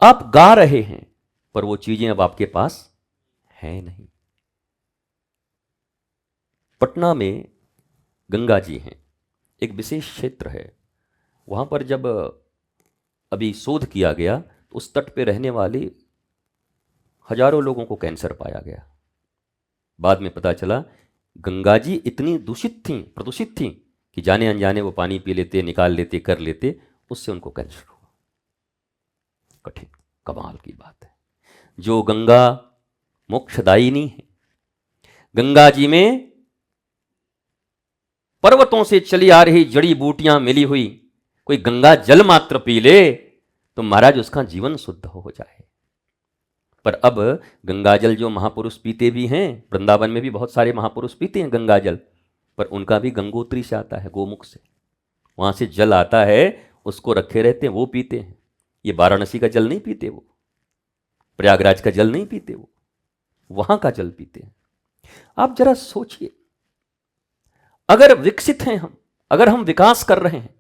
आप गा रहे हैं पर वो चीजें अब आपके पास है नहीं। पटना में गंगा जी हैं, एक विशेष क्षेत्र है। वहां पर जब अभी शोध किया गया तो उस तट पे रहने वाले हजारों लोगों को कैंसर पाया गया। बाद में पता चला गंगा जी इतनी दूषित थी, प्रदूषित थी कि जाने अनजाने वो पानी पी लेते, निकाल लेते, कर लेते, उससे उनको कैंसर हुआ। कठिन, कमाल की बात है। जो गंगा मोक्षदायिनी है, गंगा जी में पर्वतों से चली आ रही जड़ी बूटियां मिली हुई, कोई गंगा जल मात्र पी ले तो महाराज उसका जीवन शुद्ध हो जाए। पर अब गंगा जल जो महापुरुष पीते भी हैं, वृंदावन में भी बहुत सारे महापुरुष पीते हैं गंगा जल, पर उनका भी गंगोत्री से आता है, गोमुख से। वहां से जल आता है, उसको रखे रहते हैं, वो पीते हैं। ये वाराणसी का जल नहीं पीते, वो प्रयागराज का जल नहीं पीते, वो वहां का जल पीते हैं। आप जरा सोचिए, अगर विकसित हैं हम, अगर हम विकास कर रहे हैं,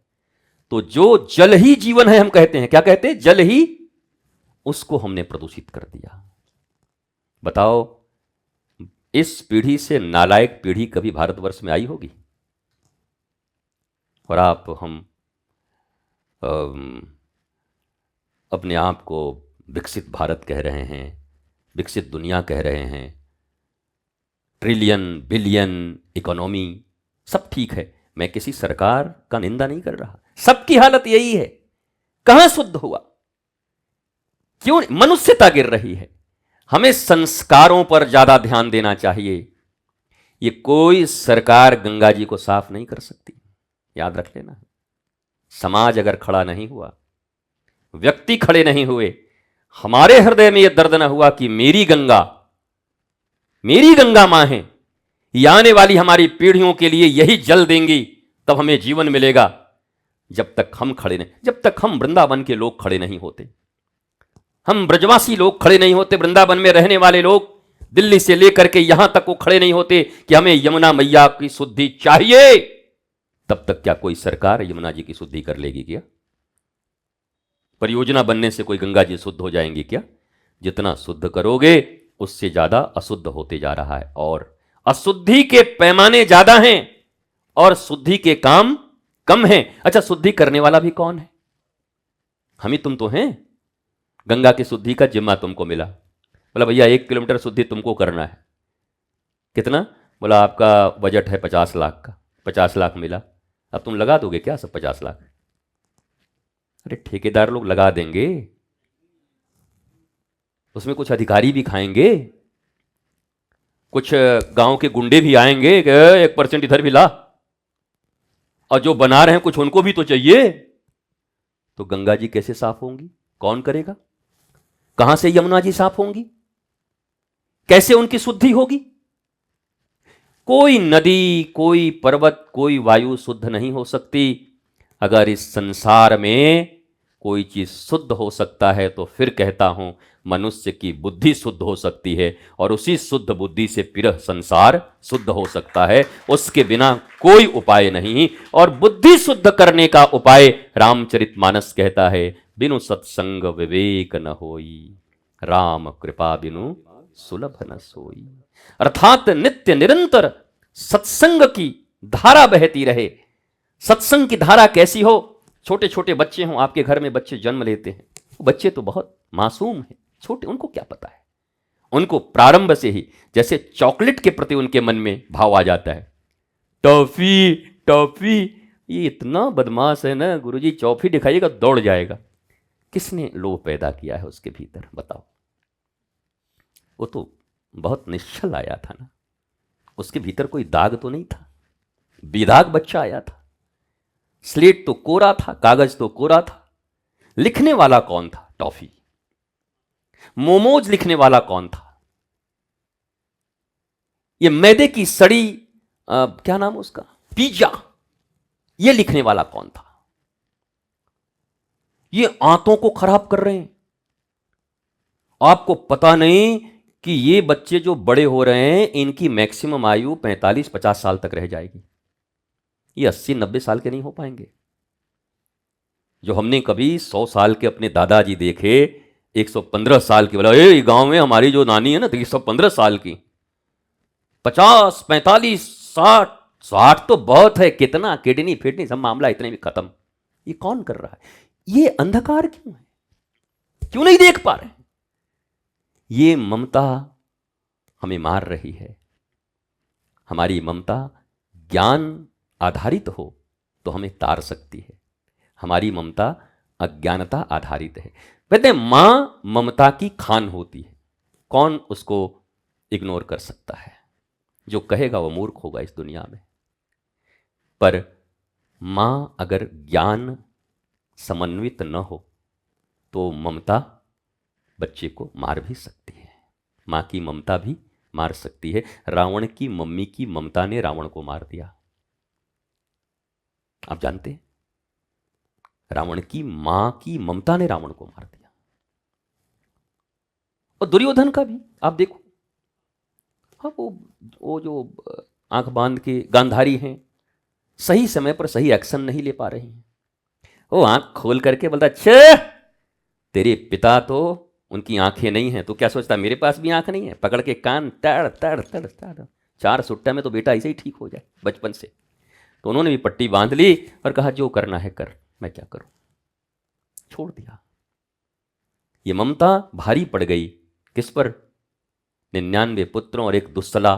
तो जो जल ही जीवन है हम कहते हैं, क्या कहते हैं, जल ही, उसको हमने प्रदूषित कर दिया। बताओ, इस पीढ़ी से नालायक पीढ़ी कभी भारतवर्ष में आई होगी? और हम अपने आप को विकसित भारत कह रहे हैं, विकसित दुनिया कह रहे हैं, ट्रिलियन बिलियन इकोनॉमी, सब ठीक है, मैं किसी सरकार का निंदा नहीं कर रहा, सबकी हालत यही है। कहां शुद्ध हुआ? क्यों मनुष्यता गिर रही है? हमें संस्कारों पर ज्यादा ध्यान देना चाहिए। ये कोई सरकार गंगा जी को साफ नहीं कर सकती, याद रख लेना। समाज अगर खड़ा नहीं हुआ, व्यक्ति खड़े नहीं हुए, हमारे हृदय में यह दर्द न हुआ कि मेरी गंगा मां है, ये आने वाली हमारी पीढ़ियों के लिए यही जल देंगी, तब हमें जीवन मिलेगा। जब तक हम खड़े नहीं, जब तक हम वृंदावन के लोग खड़े नहीं होते, हम ब्रजवासी लोग खड़े नहीं होते, वृंदावन में रहने वाले लोग दिल्ली से लेकर के यहां तक वो खड़े नहीं होते कि हमें यमुना मैया की शुद्धि चाहिए, तब तक क्या कोई सरकार यमुना जी की शुद्धि कर लेगी क्या? परियोजना बनने से कोई गंगा जी शुद्ध हो जाएंगी क्या? जितना शुद्ध करोगे उससे ज्यादा अशुद्ध होते जा रहा है, और अशुद्धि के पैमाने ज्यादा हैं और शुद्धि के काम कम हैं। अच्छा, शुद्धि करने वाला भी कौन है? हम ही तुम तो हैं। गंगा की शुद्धि का जिम्मा तुमको मिला, बोला भैया 1 किलोमीटर शुद्धि तुमको करना है। कितना? बोला आपका बजट है 50 लाख का, 50 लाख मिला, अब तुम लगा दोगे क्या सब 50 लाख? अरे ठेकेदार लोग लगा देंगे, उसमें कुछ अधिकारी भी खाएंगे, कुछ गांव के गुंडे भी आएंगे, 1% इधर भी ला, और जो बना रहे हैं कुछ उनको भी तो चाहिए। तो गंगा जी कैसे साफ होंगी? कौन करेगा? कहां से यमुना जी साफ होंगी? कैसे उनकी शुद्धि होगी? कोई नदी, कोई पर्वत, कोई वायु शुद्ध नहीं हो सकती। अगर इस संसार में कोई चीज शुद्ध हो सकता है तो फिर कहता हूं मनुष्य की बुद्धि शुद्ध हो सकती है, और उसी शुद्ध बुद्धि से फिर संसार शुद्ध हो सकता है। उसके बिना कोई उपाय नहीं। और बुद्धि शुद्ध करने का उपाय रामचरितमानस कहता है, बिनु सत्संग विवेक न होई, राम कृपा बिनु सुलभ न सोई। अर्थात नित्य निरंतर सत्संग की धारा बहती रहे। सत्संग की धारा कैसी हो? छोटे छोटे बच्चे हों, आपके घर में बच्चे जन्म लेते हैं, बच्चे तो बहुत मासूम हैं, छोटे, उनको क्या पता है? उनको प्रारंभ से ही जैसे चॉकलेट के प्रति उनके मन में भाव आ जाता है, टॉफी टॉफी, ये इतना बदमाश है ना गुरुजी, टॉफी दिखाइएगा दौड़ जाएगा। किसने लोभ पैदा किया है उसके भीतर, बताओ? वो तो बहुत निश्चल आया था ना, उसके भीतर कोई दाग तो नहीं था, बेदाग बच्चा आया था। स्लेट तो कोरा था, कागज तो कोरा था, लिखने वाला कौन था? टॉफी। मोमोज लिखने वाला कौन था? ये मैदे की सड़ी क्या नाम उसका, पिज्जा, ये लिखने वाला कौन था? ये आंतों को खराब कर रहे हैं। आपको पता नहीं कि ये बच्चे जो बड़े हो रहे हैं इनकी मैक्सिमम आयु 45-50 साल तक रह जाएगी, ये 80-90 साल के नहीं हो पाएंगे। जो हमने कभी 100 साल के अपने दादाजी देखे, 115 साल की, बोला ए गांव में हमारी जो नानी है ना तो 115 साल की, 50 45 60, 60 तो बहुत है, कितना किडनी फिडनी सब मामला इतने में खत्म। ये कौन कर रहा है? ये अंधकार क्यों है? क्यों नहीं देख पा रहे? ये ममता हमें मार रही है। हमारी ममता ज्ञान आधारित हो तो हमें तार सकती है, हमारी ममता अज्ञानता आधारित है। कहते हैं मां ममता की खान होती है, कौन उसको इग्नोर कर सकता है? जो कहेगा वो मूर्ख होगा इस दुनिया में। पर मां अगर ज्ञान समन्वित न हो तो ममता बच्चे को मार भी सकती है, मां की ममता भी मार सकती है। रावण की मम्मी की ममता ने रावण को मार दिया, आप जानते हैं? रावण की मां की ममता ने रावण को मार दिया। और दुर्योधन का भी आप देखो, हाँ वो जो आंख बांध के गांधारी हैं, सही समय पर सही एक्शन नहीं ले पा रही हैं। वो आंख खोल करके बोलता, अच्छा तेरे पिता तो उनकी आंखें नहीं हैं, तो क्या सोचता मेरे पास भी आंख नहीं है? पकड़ के कान तड़ तड़ तड़ तड़, 4 सुट्टा में तो बेटा ऐसे ही ठीक हो जाए बचपन से। तो उन्होंने भी पट्टी बांध ली और कहा जो करना है कर, मैं क्या करूं, छोड़ दिया। ये ममता भारी पड़ गई किस पर? 99 पुत्रों और एक दुस्सला,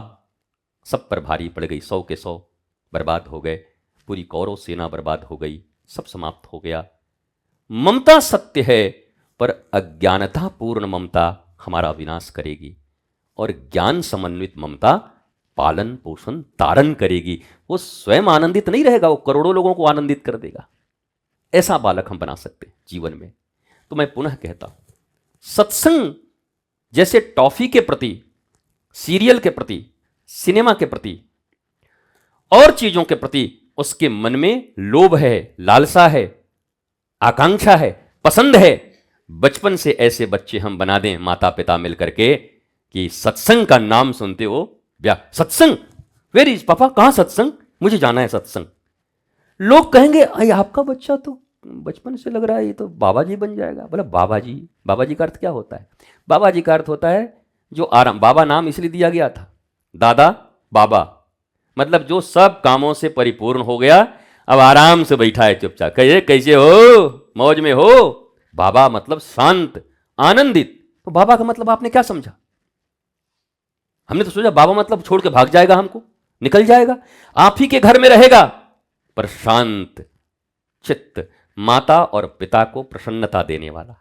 सब पर भारी पड़ गई। 100 के 100 बर्बाद हो गए, पूरी कौरव सेना बर्बाद हो गई, सब समाप्त हो गया। ममता सत्य है, पर अज्ञानता पूर्ण ममता हमारा विनाश करेगी, और ज्ञान समन्वित ममता पालन पोषण तारण करेगी। वो स्वयं आनंदित नहीं रहेगा, वो करोड़ों लोगों को आनंदित कर देगा। ऐसा बालक हम बना सकते हैं जीवन में। तो मैं पुनः कहता हूं, सत्संग जैसे टॉफी के प्रति, सीरियल के प्रति, सिनेमा के प्रति और चीजों के प्रति उसके मन में लोभ है, लालसा है, आकांक्षा है, पसंद है, बचपन से ऐसे बच्चे हम बना दें माता पिता मिलकर के कि सत्संग का नाम सुनते हो सत्संग, वेयर इज पापा, कहां सत्संग, मुझे जाना है सत्संग। लोग कहेंगे अरे आपका बच्चा तो बचपन से लग रहा है ये तो बाबा जी बन जाएगा। बोला बाबा जी, बाबा जी का अर्थ क्या होता है? बाबा जी का अर्थ होता है जो आराम, बाबा नाम इसलिए दिया गया था, दादा बाबा, मतलब जो सब कामों से परिपूर्ण हो गया, अब आराम से बैठा है चुपचाप, कहिए कैसे हो, मौज में हो। बाबा मतलब शांत, आनंदित। तो बाबा का मतलब आपने क्या समझा? हमने तो सोचा बाबा मतलब छोड़ के भाग जाएगा, हमको निकल जाएगा, आप ही के घर में रहेगा, पर शांत चित्त, माता और पिता को प्रसन्नता देने वाला,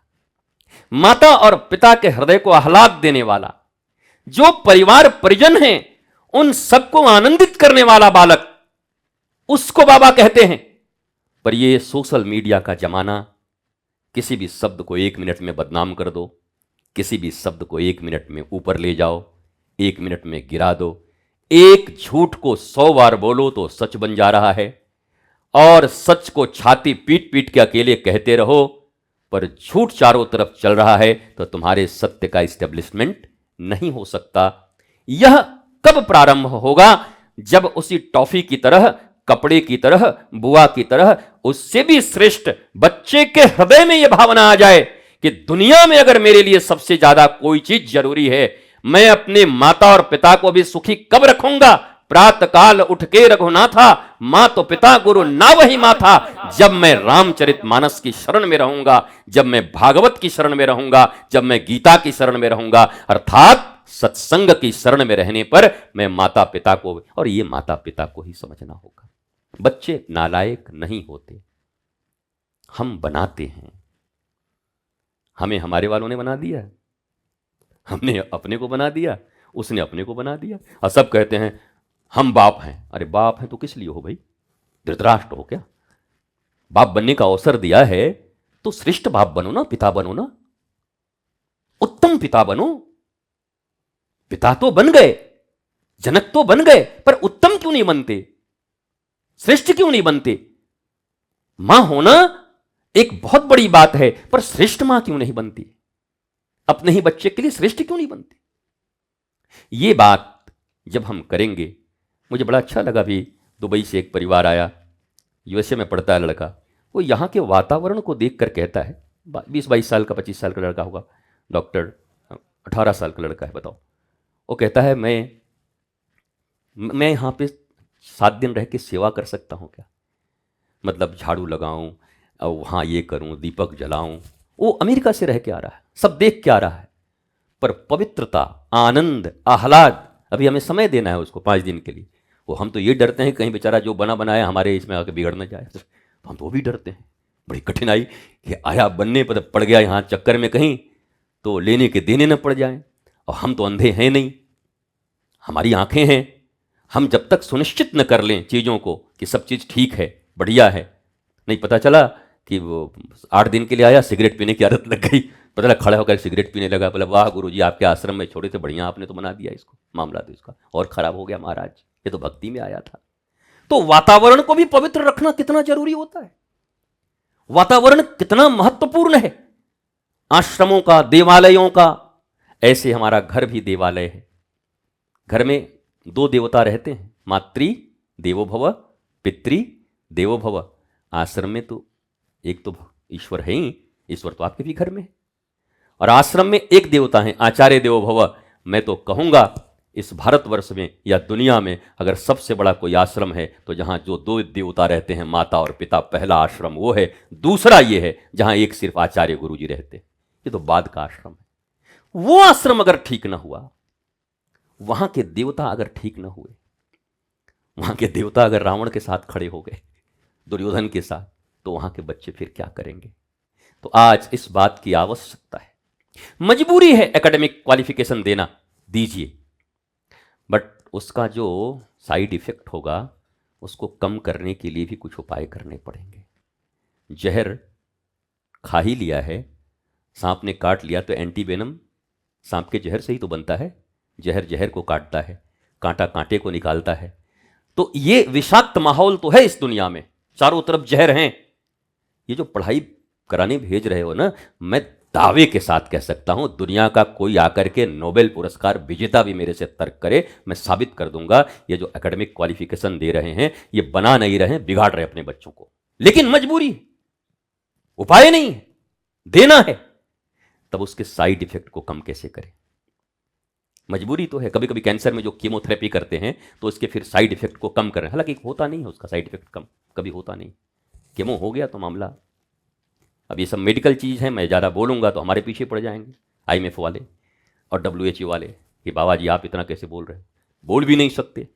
माता और पिता के हृदय को आह्लाद देने वाला, जो परिवार परिजन हैं उन सबको आनंदित करने वाला बालक, उसको बाबा कहते हैं। पर ये सोशल मीडिया का जमाना, किसी भी शब्द को 1 मिनट में बदनाम कर दो, किसी भी शब्द को 1 मिनट में ऊपर ले जाओ, 1 मिनट में गिरा दो, एक झूठ को 100 बार बोलो तो सच बन जा रहा है, और सच को छाती पीट पीट के अकेले कहते रहो, पर झूठ चारों तरफ चल रहा है, तो तुम्हारे सत्य का इस्टेब्लिशमेंट नहीं हो सकता। यह कब प्रारंभ होगा? जब उसी टॉफी की तरह, कपड़े की तरह, बुआ की तरह, उससे भी श्रेष्ठ बच्चे के हृदय में यह भावना आ जाए कि दुनिया में अगर मेरे लिए सबसे ज्यादा कोई चीज जरूरी है, मैं अपने माता और पिता को भी सुखी कब रखूंगा? प्रातः काल उठ के रघुनाथा, मां तो पिता गुरु ना वही मां था। जब मैं रामचरितमानस की शरण में रहूंगा, जब मैं भागवत की शरण में रहूंगा, जब मैं गीता की शरण में रहूंगा, अर्थात सत्संग की शरण में रहने पर मैं माता पिता को, और ये माता पिता को ही समझना होगा। बच्चे नालायक नहीं होते, हम बनाते हैं। हमें हमारे वालों ने बना दिया, हमने अपने को बना दिया, उसने अपने को बना दिया, और सब कहते हैं हम बाप हैं। अरे बाप हैं तो किस लिए हो भाई? धृतराष्ट्र हो क्या? बाप बनने का अवसर दिया है तो श्रेष्ठ बाप बनो ना, पिता बनो ना, उत्तम पिता बनो। पिता तो बन गए, जनक तो बन गए, पर उत्तम क्यों नहीं बनते? श्रेष्ठ क्यों नहीं बनते? मां होना एक बहुत बड़ी बात है, पर श्रेष्ठ मां क्यों नहीं बनती? अपने ही बच्चे के लिए श्रेष्ठ क्यों नहीं बनती? ये बात जब हम करेंगे, मुझे बड़ा अच्छा लगा, भी दुबई से एक परिवार आया, यूएसए में पढ़ता है लड़का, वो यहां के वातावरण को देखकर कहता है 20-22 साल का, 25 साल का लड़का होगा, डॉक्टर 18 साल का लड़का है, बताओ। वो कहता है मैं यहाँ पे 7 दिन रह के सेवा कर सकता हूँ क्या? मतलब झाड़ू लगाऊं और वहाँ ये करूं, दीपक जलाऊं। वो अमेरिका से रह के आ रहा है, सब देख के आ रहा है, पर पवित्रता, आनंद, आह्लाद, अभी हमें समय देना है उसको 5 दिन के लिए। वो हम तो ये डरते हैं कहीं बेचारा जो बना बनाया हमारे इसमें आके बिगड़ न जाए, तो हम तो वो भी डरते हैं। बड़ी कठिनाई कि आया बनने पर पड़ गया यहाँ चक्कर में कहीं तो लेने के देने न पड़ जाए। और हम तो अंधे हैं नहीं, हमारी आंखें हैं। हम जब तक सुनिश्चित न कर लें चीज़ों को कि सब चीज़ ठीक है, बढ़िया है, नहीं पता चला कि वो 8 दिन के लिए आया, सिगरेट पीने की आदत लग गई, पता लगा खड़ा होकर सिगरेट पीने लगा। बोला वाह गुरुजी, आपके आश्रम में छोड़े थे, बढ़िया आपने तो बना दिया इसको, मामला तो इसका और खराब हो गया महाराज, ये तो भक्ति में आया था। तो वातावरण को भी पवित्र रखना कितना जरूरी होता है, वातावरण कितना महत्वपूर्ण है, आश्रमों का, देवालयों का। ऐसे हमारा घर भी देवालय है। घर में 2 देवता रहते हैं, मातृ देवो भव, पितृ देवो भव। आश्रम में तो एक तो ईश्वर है ही, ईश्वर तो आपके भी घर में है। और आश्रम में एक देवता है, आचार्य देवो भव। मैं तो कहूंगा इस भारतवर्ष में या दुनिया में अगर सबसे बड़ा कोई आश्रम है तो जहां जो 2 देवता रहते हैं, माता और पिता, पहला आश्रम वो है। दूसरा ये है जहां एक सिर्फ आचार्य गुरुजी रहते हैं, ये तो बाद का आश्रम है। वो आश्रम अगर ठीक ना हुआ, वहां के देवता अगर ठीक ना हुए, वहां के देवता अगर रावण के साथ खड़े हो गए, दुर्योधन के साथ, तो वहां के बच्चे फिर क्या करेंगे? तो आज इस बात की आवश्यकता है, मजबूरी है एकेडमिक क्वालिफिकेशन देना, दीजिए, बट उसका जो साइड इफेक्ट होगा उसको कम करने के लिए भी कुछ उपाय करने पड़ेंगे। जहर खा ही लिया है, सांप ने काट लिया तो एंटीवेनम सांप के जहर से ही तो बनता है। जहर जहर को काटता है, कांटा कांटे को निकालता है। तो ये विषाक्त माहौल तो है इस दुनिया में, चारों तरफ जहर हैं। ये जो पढ़ाई कराने भेज रहे हो ना, मैं दावे के साथ कह सकता हूं दुनिया का कोई आकर के नोबेल पुरस्कार विजेता भी मेरे से तर्क करे, मैं साबित कर दूंगा ये जो एकेडमिक क्वालिफिकेशन दे रहे हैं ये बना नहीं रहे, बिगाड़ रहे अपने बच्चों को। लेकिन मजबूरी, उपाय नहीं है, देना है, तब उसके साइड इफेक्ट को कम कैसे करें? मजबूरी तो है। कभी कभी कैंसर में जो कीमोथेरेपी करते हैं तो उसके फिर साइड इफेक्ट को कम करें, हालांकि होता नहीं है उसका साइड इफेक्ट कम, कभी होता नहीं। कीमो हो गया तो मामला, अब ये सब मेडिकल चीज़ है, मैं ज़्यादा बोलूँगा तो हमारे पीछे पड़ जाएंगे IMF वाले और WHO वाले कि बाबा जी आप इतना कैसे बोल रहे हैं। बोल भी नहीं सकते,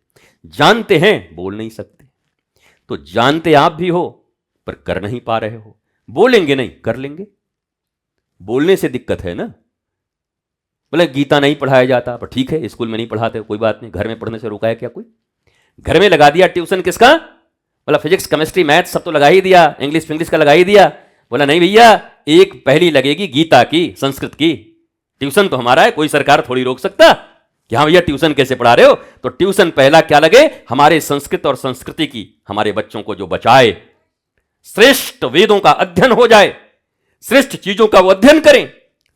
जानते हैं बोल नहीं सकते। तो जानते आप भी हो पर कर नहीं पा रहे हो, बोलेंगे नहीं कर लेंगे। बोलने से दिक्कत है ना। बोले गीता नहीं पढ़ाया जाता, पर ठीक है स्कूल में नहीं पढ़ाते, कोई बात नहीं, घर में पढ़ने से रोका है क्या कोई? घर में लगा दिया ट्यूशन किसका? बोला फिजिक्स केमिस्ट्री मैथ सब तो लगा ही दिया, इंग्लिश का लगा ही दिया। बोला नहीं भैया, एक पहली लगेगी गीता की, संस्कृत की। ट्यूशन तो हमारा है, कोई सरकार थोड़ी रोक सकता कि हाँ भैया ट्यूशन कैसे पढ़ा रहे हो। तो ट्यूशन पहला क्या लगे? हमारे संस्कृत और संस्कृति की, हमारे बच्चों को जो बचाए, श्रेष्ठ वेदों का अध्ययन हो जाए, श्रेष्ठ चीजों का वो अध्ययन करें।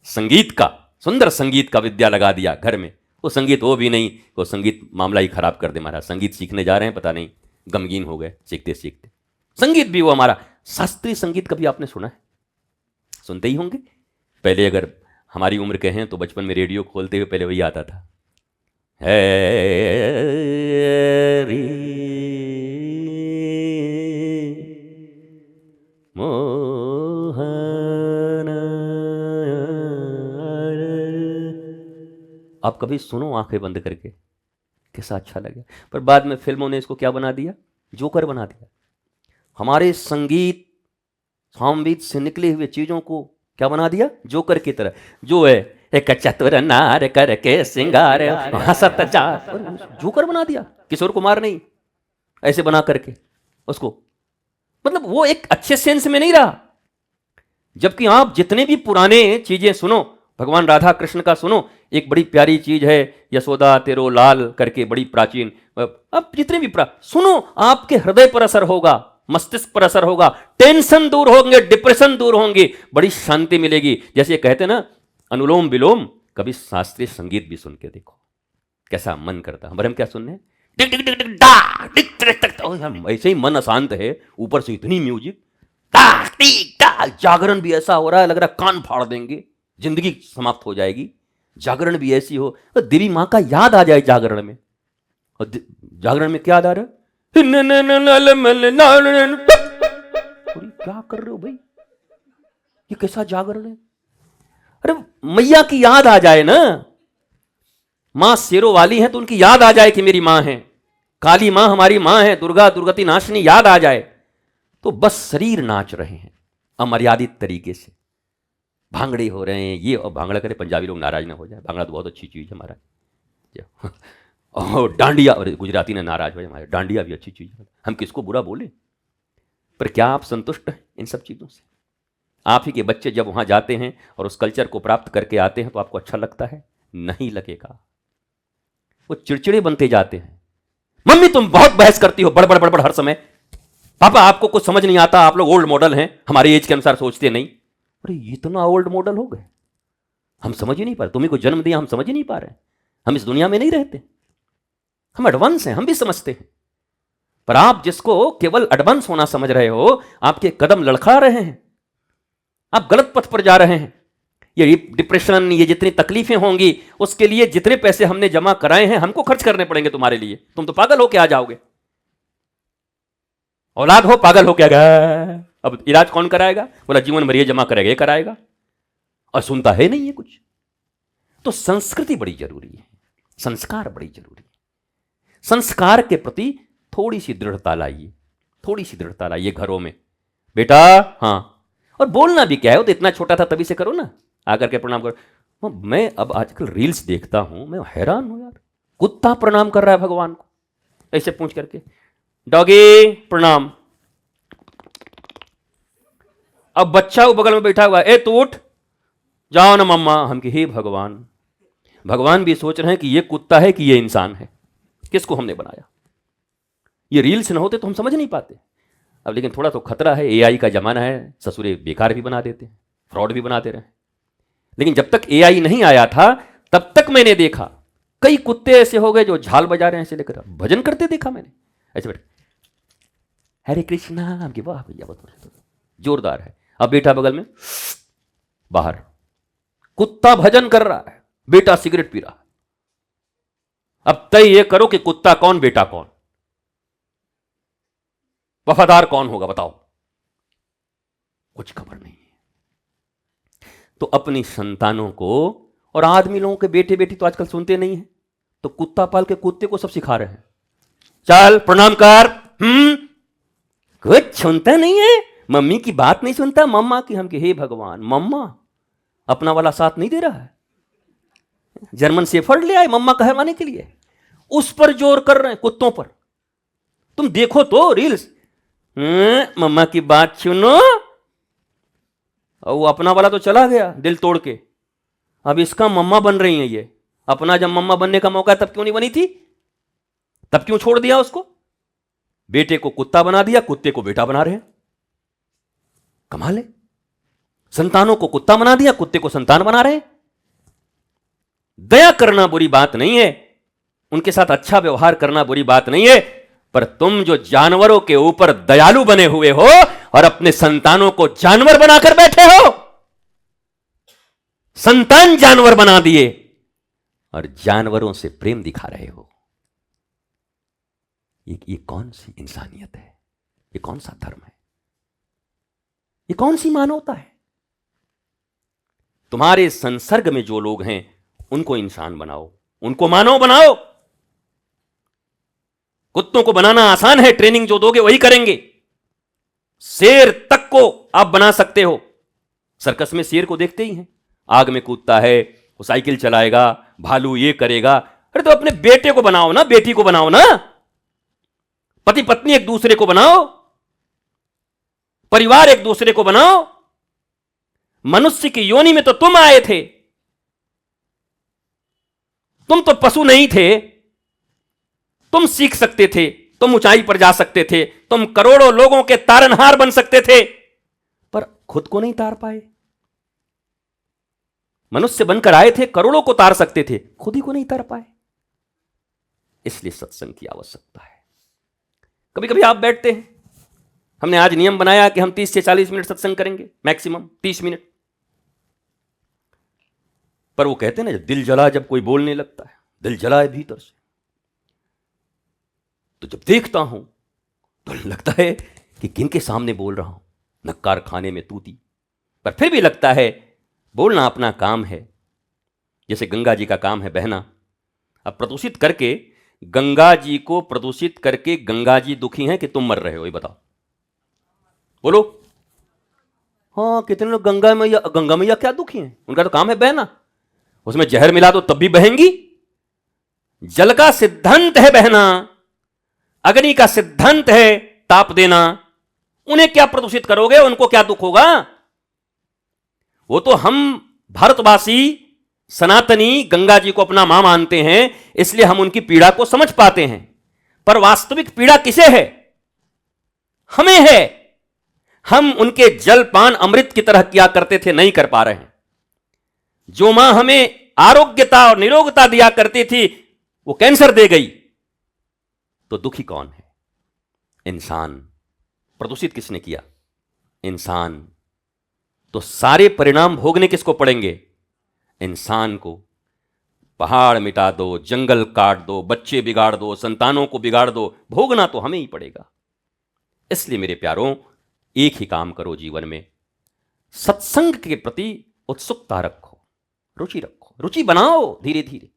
संगीत का, सुंदर संगीत का विद्या लगा दिया घर में। वो संगीत वो भी नहीं, वो संगीत मामला ही खराब कर दे महाराज। संगीत सीखने जा रहे हैं, पता नहीं गमगीन हो गए सीखते सीखते। संगीत भी वो हमारा शास्त्रीय संगीत कभी आपने सुना है? सुनते ही होंगे। पहले अगर हमारी उम्र के हैं तो बचपन में रेडियो खोलते हुए पहले वही आता था, हैरी मोहन। आप कभी सुनो आंखें बंद करके, कैसा अच्छा लगे। पर बाद में फिल्मों ने इसको क्या बना दिया? जोकर बना दिया। हमारे संगीत संगीत से निकले हुए चीजों को क्या बना दिया? जोकर की तरह। जो है एक चतुर नार करके सिंगार हंसत जा, जोकर बना दिया। किशोर कुमार नहीं, ऐसे बना करके उसको, मतलब वो एक अच्छे सेंस में नहीं रहा। जबकि आप जितने भी पुराने चीजें सुनो, भगवान राधा कृष्ण का सुनो, एक बड़ी प्यारी चीज है यशोदा तेरो लाल करके, बड़ी प्राचीन। अब जितने भी सुनो, आपके हृदय पर असर होगा, मस्तिष्क पर असर होगा, टेंशन दूर होंगे, डिप्रेशन दूर होंगे, बड़ी शांति मिलेगी। जैसे कहते हैं ना अनुलोम विलोम, कभी शास्त्रीय संगीत भी सुन के देखो, कैसा मन करता है। हम क्या सुनने, ऐसे ही मन अशांत है, ऊपर से इतनी म्यूजिक, जागरण भी ऐसा हो रहा है, लग रहा है कान फाड़ देंगे, जिंदगी समाप्त हो जाएगी। जागरण भी ऐसी हो, तो देवी मां का याद आ जाए जागरण में। और जागरण में क्या याद आ रहा है? क्या कर रहे हो भाई, ये कैसा जागरण है? अरे मैया की याद आ जाए ना, मां शेरों वाली है तो उनकी याद आ जाए कि मेरी मां है, काली मां हमारी मां है, दुर्गा दुर्गति नाशनी याद आ जाए, तो बस शरीर नाच रहे हैं अमर्यादित तरीके से, भांगड़े हो रहे हैं ये। और भांगड़ा करे पंजाबी लोग नाराज ना हो जाए, भांगड़ा तो बहुत अच्छी चीज है हमारा। और डांडिया, और गुजराती ने नाराज हो जाए, हमारे डांडिया भी अच्छी चीज है, हम किसको बुरा बोले। पर क्या आप संतुष्ट हैं इन सब चीजों से? आप ही के बच्चे जब वहां जाते हैं और उस कल्चर को प्राप्त करके आते हैं तो आपको अच्छा लगता है? नहीं लगेगा। वो चिड़चिड़े बनते जाते हैं। मम्मी तुम बहुत बहस करती हो, बड़बड़ बड़बड़ हर समय। पापा आपको कुछ समझ नहीं आता, आप लोग ओल्ड मॉडल हैं, हमारे एज के अनुसार सोचते नहीं। अरे इतना ओल्ड मॉडल हो गए, हम समझ ही नहीं पा रहे। तुम्हें को जन्म दिया, हम समझ ही नहीं पा रहे। हम इस दुनिया में नहीं रहते, हम एडवांस हैं, हम भी समझते हैं। पर आप जिसको केवल एडवांस होना समझ रहे हो, आपके कदम लड़खड़ा रहे हैं, आप गलत पथ पर जा रहे हैं। ये डिप्रेशन, ये जितनी तकलीफें होंगी, उसके लिए जितने पैसे हमने जमा कराए हैं हमको खर्च करने पड़ेंगे तुम्हारे लिए। तुम तो पागल हो के आ जाओगे। औलाद हो पागल हो क्या गया, अब इलाज कौन कराएगा? बोला जीवन भर ये जमा करेगा, ये कराएगा, और सुनता है नहीं ये कुछ। तो संस्कृति बड़ी जरूरी है, संस्कार बड़ी जरूरी है। संस्कार के प्रति थोड़ी सी दृढ़ता लाइए, थोड़ी सी दृढ़ता लाइए घरों में। बेटा हाँ, और बोलना भी क्या है, वो तो इतना छोटा था तभी से करो ना, आकर के प्रणाम करो। मैं अब आजकल रील्स देखता हूं, मैं हैरान हूं यार, कुत्ता प्रणाम कर रहा है भगवान को, ऐसे पूछ करके, डॉगी प्रणाम। अब बच्चा वो बगल में बैठा हुआ, ए तू उठ, जाओ ना मम्मा। हम कि हे भगवान, भगवान भी सोच रहे हैं कि ये कुत्ता है कि ये इंसान है, किसको हमने बनाया। ये रील्स ना होते तो हम समझ नहीं पाते। अब लेकिन थोड़ा तो खतरा है, एआई का जमाना है, ससुरे बेकार भी बना देते हैं, फ्रॉड भी बनाते रहे। लेकिन जब तक एआई नहीं आया था तब तक मैंने देखा कई कुत्ते ऐसे हो गए जो झाल बजा रहे हैं, ऐसे लेकर भजन करते देखा मैंने, ऐसे बैठे हरे कृष्णा, हमके वाह भैया बहुत जोरदार है। अब बेटा बगल में बाहर, कुत्ता भजन कर रहा है, बेटा सिगरेट पी रहा है। अब तय ये करो कि कुत्ता कौन बेटा कौन, वफादार कौन होगा बताओ? कुछ खबर नहीं है। तो अपनी संतानों को, और आदमी लोगों के बेटे बेटी तो आजकल सुनते नहीं है, तो कुत्ता पाल के कुत्ते को सब सिखा रहे हैं, चल प्रणाम कर। कुछ सुनता नहीं है, मम्मी की बात नहीं सुनता, मम्मा की। हम कि हे भगवान, मम्मा अपना वाला साथ नहीं दे रहा है, जर्मन शेफर्ड ले आए मम्मा कहवाने के लिए, उस पर जोर कर रहे हैं, कुत्तों पर। तुम देखो तो रील्स, मम्मा की बात सुनो, और वो अपना वाला तो चला गया दिल तोड़ के, अब इसका मम्मा बन रही है ये। अपना जब मम्मा बनने का मौका तब क्यों नहीं बनी थी, तब क्यों छोड़ दिया उसको? बेटे को कुत्ता बना दिया, कुत्ते को बेटा बना रहे हैं, कमाल है। संतानों को कुत्ता बना दिया, कुत्ते को संतान बना रहे हैं। दया करना बुरी बात नहीं है, उनके साथ अच्छा व्यवहार करना बुरी बात नहीं है, पर तुम जो जानवरों के ऊपर दयालु बने हुए हो और अपने संतानों को जानवर बनाकर बैठे हो, संतान जानवर बना दिए और जानवरों से प्रेम दिखा रहे हो, ये कौन सी इंसानियत है? ये कौन सा धर्म है? ये कौन सी मानवता है? तुम्हारे संसर्ग में जो लोग हैं उनको इंसान बनाओ, उनको मानव बनाओ। कुत्तों को बनाना आसान है, ट्रेनिंग जो दोगे वही करेंगे। शेर तक को आप बना सकते हो, सर्कस में शेर को देखते ही हैं, आग में कूदता है, वो साइकिल चलाएगा, भालू ये करेगा। अरे तो अपने बेटे को बनाओ ना, बेटी को बनाओ ना, पति पत्नी एक दूसरे को बनाओ, परिवार एक दूसरे को बनाओ। मनुष्य की योनि में तो तुम आए थे, तुम तो पशु नहीं थे, तुम सीख सकते थे, तुम ऊंचाई पर जा सकते थे, तुम करोड़ों लोगों के तारनहार बन सकते थे, पर खुद को नहीं तार पाए। मनुष्य बनकर आए थे, करोड़ों को तार सकते थे, खुद ही को नहीं तार पाए। इसलिए सत्संग की आवश्यकता है। कभी कभी आप बैठते हैं, हमने आज नियम बनाया कि हम 30 से 40 मिनट सत्संग करेंगे, मैक्सिमम 30 मिनट। पर वो कहते हैं ना, दिल जला जब कोई बोलने लगता है, दिल जला है भीतर से, तो जब देखता हूं तो लगता है कि किनके सामने बोल रहा हूं, नक्कार खाने में तूती। पर फिर भी लगता है बोलना अपना काम है। जैसे गंगा जी का काम है बहना। अब प्रदूषित करके, गंगा जी को प्रदूषित करके गंगा जी दुखी हैं कि तुम मर रहे हो, ये बताओ, बोलो। हाँ, कितने लोग गंगा मैया क्या दुखी हैं, उनका तो काम है बहना। उसमें जहर मिला दो तब भी बहेंगी। जल का सिद्धांत है बहना, अग्नि का सिद्धांत है ताप देना। उन्हें क्या प्रदूषित करोगे, उनको क्या दुख होगा? वो तो हम भारतवासी सनातनी गंगा जी को अपना मां मानते हैं, इसलिए हम उनकी पीड़ा को समझ पाते हैं। पर वास्तविक पीड़ा किसे है? हमें है। हम उनके जलपान अमृत की तरह किया करते थे, नहीं कर पा रहे हैं। जो मां हमें आरोग्यता और निरोगता दिया करती थी, वो कैंसर दे गई। तो दुखी कौन है? इंसान। प्रदूषित किसने किया? इंसान। तो सारे परिणाम भोगने किसको पड़ेंगे? इंसान को। पहाड़ मिटा दो, जंगल काट दो, बच्चे बिगाड़ दो, संतानों को बिगाड़ दो, भोगना तो हमें ही पड़ेगा। इसलिए मेरे प्यारों, एक ही काम करो जीवन में, सत्संग के प्रति उत्सुकता रखो, रुचि रखो, रुचि बनाओ धीरे धीरे।